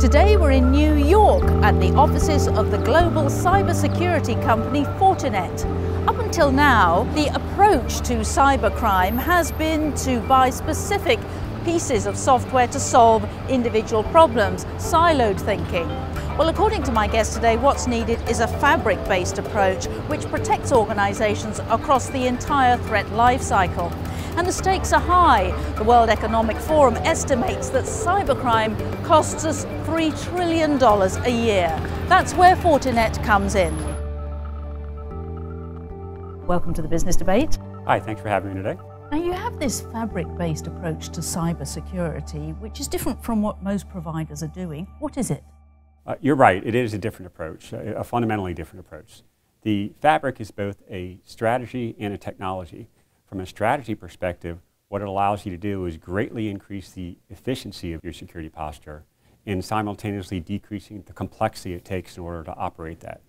Today we're in New York at the offices of the global cybersecurity company Fortinet. Up until now, the approach to cybercrime has been to buy specific pieces of software to solve individual problems, siloed thinking. Well, according to my guest today, what's needed is a fabric-based approach which protects organizations across the entire threat lifecycle. And the stakes are high. The World Economic Forum estimates that cybercrime costs us $3 trillion a year. That's where Fortinet comes in. Welcome to the Business Debate. Hi, thanks for having me today. Now, you have this fabric-based approach to cybersecurity, which is different from what most providers are doing. What is it? You're right, it is a different approach, a fundamentally different approach. The fabric is both a strategy and a technology. From a strategy perspective, what it allows you to do is greatly increase the efficiency of your security posture and simultaneously decreasing the complexity it takes in order to operate that.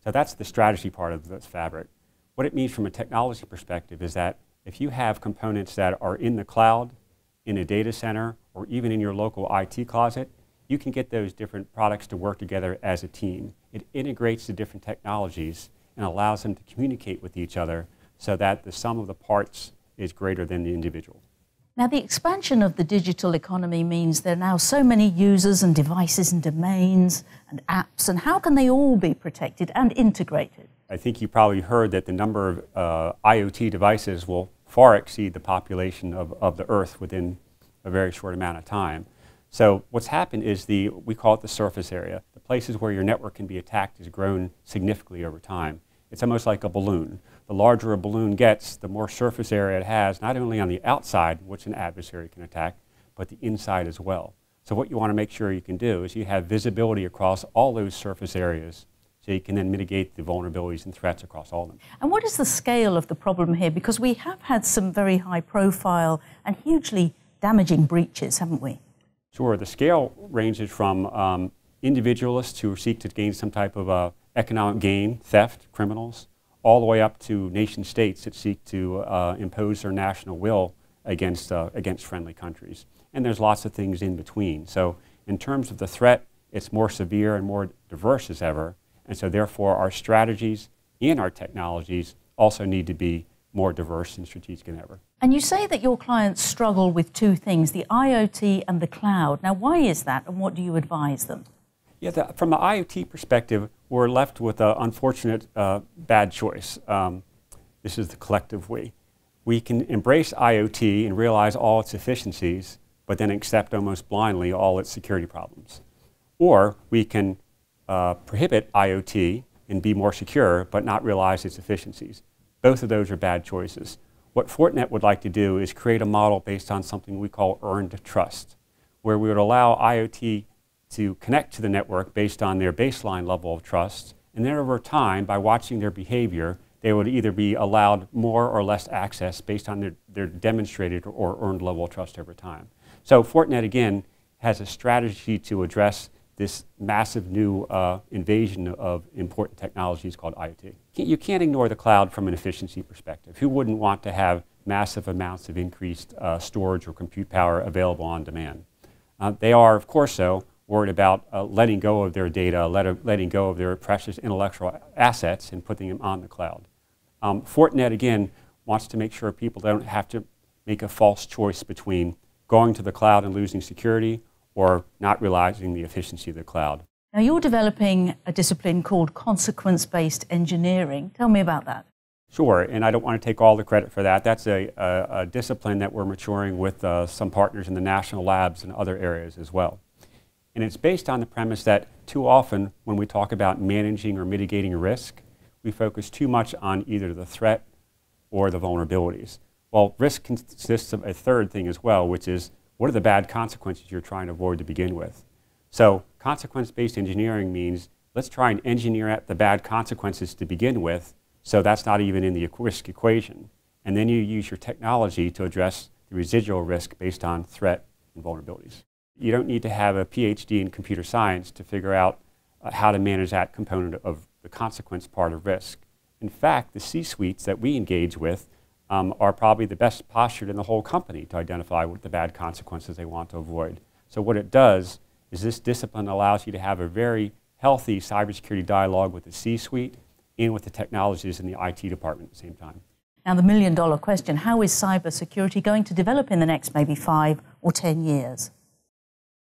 So that's the strategy part of this fabric. What it means from a technology perspective is that if you have components that are in the cloud, in a data center, or even in your local IT closet, you can get those different products to work together as a team. It integrates the different technologies and allows them to communicate with each other so that the sum of the parts is greater than the individual. Now, the expansion of the digital economy means there are now so many users and devices and domains and apps, and how can they all be protected and integrated? I think you probably heard that the number of IoT devices will far exceed the population of the Earth within a very short amount of time. So what's happened is we call it the surface area. The places where your network can be attacked has grown significantly over time. It's almost like a balloon. The larger a balloon gets, the more surface area it has, not only on the outside, which an adversary can attack, but the inside as well. So what you want to make sure you can do is you have visibility across all those surface areas so you can then mitigate the vulnerabilities and threats across all of them. And what is the scale of the problem here? Because we have had some very high profile and hugely damaging breaches, haven't we? Sure, the scale ranges from individualists who seek to gain some type of economic gain, theft, criminals, all the way up to nation states that seek to impose their national will against friendly countries. And there's lots of things in between. So in terms of the threat, it's more severe and more diverse as ever. And so therefore our strategies and our technologies also need to be more diverse and strategic than ever. And you say that your clients struggle with two things, the IoT and the cloud. Now, why is that, and what do you advise them? Yeah, from the IoT perspective, we're left with an unfortunate bad choice. This is the collective we. We can embrace IoT and realize all its efficiencies, but then accept almost blindly all its security problems. Or we can prohibit IoT and be more secure, but not realize its efficiencies. Both of those are bad choices. What Fortinet would like to do is create a model based on something we call earned trust, where we would allow IoT to connect to the network based on their baseline level of trust, and then over time, by watching their behavior, they would either be allowed more or less access based on their demonstrated or earned level of trust over time. So Fortinet, again, has a strategy to address this massive new invasion of important technologies called IoT. You can't ignore the cloud from an efficiency perspective. Who wouldn't want to have massive amounts of increased storage or compute power available on demand? They are, of course, though, worried about letting go of their data, letting go of their precious intellectual assets and putting them on the cloud. Fortinet, again, wants to make sure people don't have to make a false choice between going to the cloud and losing security or not realizing the efficiency of the cloud. Now, you're developing a discipline called consequence-based engineering. Tell me about that. Sure, and I don't want to take all the credit for that. That's a discipline that we're maturing with some partners in the national labs and other areas as well. And it's based on the premise that too often when we talk about managing or mitigating risk, we focus too much on either the threat or the vulnerabilities. Well, risk consists of a third thing as well, which is what are the bad consequences you're trying to avoid to begin with? So consequence-based engineering means let's try and engineer out the bad consequences to begin with, so that's not even in the risk equation. And then you use your technology to address the residual risk based on threat and vulnerabilities. You don't need to have a PhD in computer science to figure out how to manage that component of the consequence part of risk. In fact, the C-suites that we engage with are probably the best postured in the whole company to identify what the bad consequences they want to avoid. So what it does is this discipline allows you to have a very healthy cybersecurity dialogue with the C-suite and with the technologists in the IT department at the same time. Now, the million-dollar question, how is cybersecurity going to develop in the next maybe 5 or 10 years?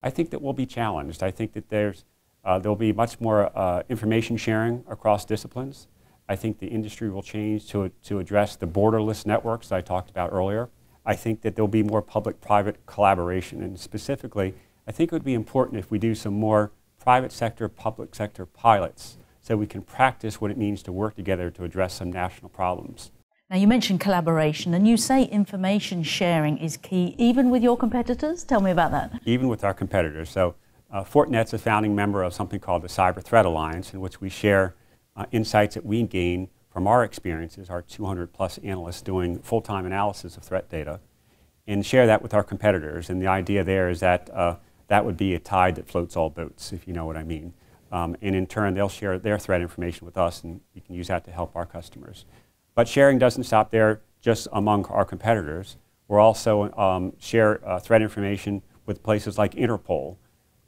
I think that we'll be challenged. I think that there'll be much more information sharing across disciplines. I think the industry will change to address the borderless networks that I talked about earlier. I think that there'll be more public-private collaboration, and specifically, I think it would be important if we do some more private sector, public sector pilots so we can practice what it means to work together to address some national problems. Now, you mentioned collaboration, and you say information sharing is key, even with your competitors? Tell me about that. Even with our competitors. So, Fortinet's a founding member of something called the Cyber Threat Alliance, in which we share insights that we gain from our experiences, our 200-plus analysts doing full-time analysis of threat data, and share that with our competitors. And the idea there is that that would be a tide that floats all boats, if you know what I mean. And in turn, they'll share their threat information with us, and we can use that to help our customers. But sharing doesn't stop there just among our competitors. We're also share threat information with places like Interpol,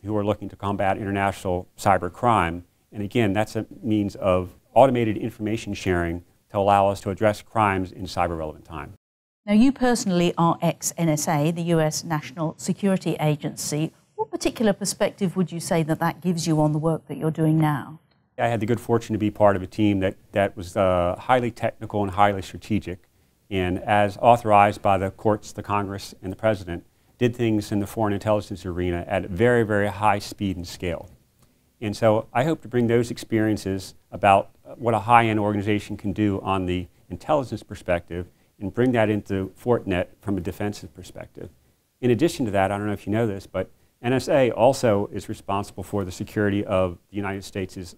who are looking to combat international cyber crime. And again, that's a means of automated information sharing to allow us to address crimes in cyber-relevant time. Now, you personally are ex-NSA, the US National Security Agency. What particular perspective would you say that that gives you on the work that you're doing now? I had the good fortune to be part of a team that was highly technical and highly strategic, and as authorized by the courts, the Congress, and the President, did things in the foreign intelligence arena at very, very high speed and scale. And so I hope to bring those experiences about what a high-end organization can do on the intelligence perspective and bring that into Fortinet from a defensive perspective. In addition to that, I don't know if you know this, but NSA also is responsible for the security of the United States'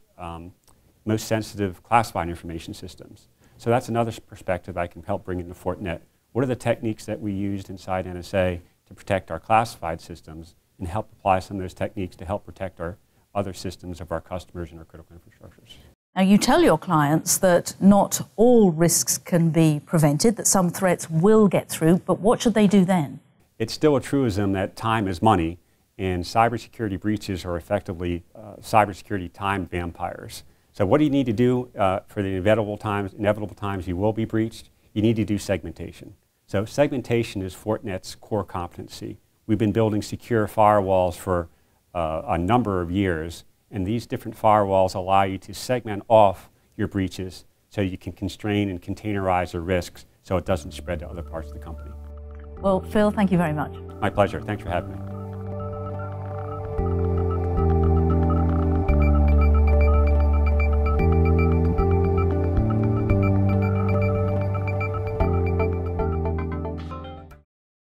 most sensitive classified information systems. So that's another perspective I can help bring into Fortinet. What are the techniques that we used inside NSA to protect our classified systems, and help apply some of those techniques to help protect our other systems of our customers and our critical infrastructures. Now, you tell your clients that not all risks can be prevented, that some threats will get through, but what should they do then? It's still a truism that time is money, and cybersecurity breaches are effectively cybersecurity time vampires. So what do you need to do for the inevitable times you will be breached? You need to do segmentation. So segmentation is Fortinet's core competency. We've been building secure firewalls for a number of years, and these different firewalls allow you to segment off your breaches so you can constrain and containerize the risks so it doesn't spread to other parts of the company. Well, Phil, thank you very much. My pleasure. Thanks for having me.